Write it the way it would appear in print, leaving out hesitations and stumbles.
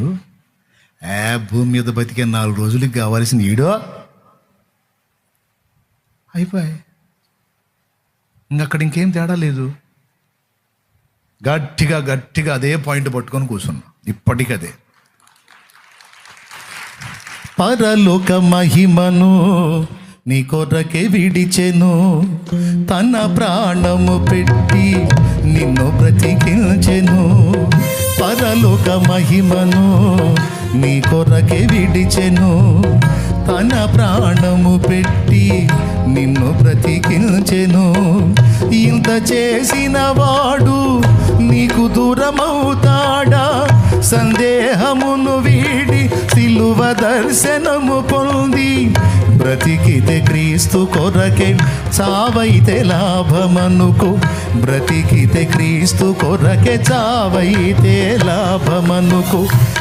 ఉన్నాడు, భూమి మీద బతికే 4 రోజులకి కావాల్సిన ఈడో అయిపోయాయి. ఇంకక్కడ ఇంకేం తేడా లేదు. గట్టిగా అదే పాయింట్ పట్టుకొని కూర్చున్నా ఇప్పటికదే. పరలోక మహిమను నీ కొరకే విడిచెను, తన ప్రాణము పెట్టి నిన్ను బ్రతికించెను. పరలోక మహిమను నీ కొరకే విడిచెను, తన ప్రాణము పెట్టి నిన్ను బ్రతికించెను. ఇంత చేసిన వాడు నీకు దూరమవుతాడా? సందేహమును వీడి సిలువ దర్శనము పొంది బ్రతికితే క్రీస్తు కొరకే, చావైతే లాభమనుకో. బ్రతికితే క్రీస్తు కొరకే, చావైతే లాభమనుకో.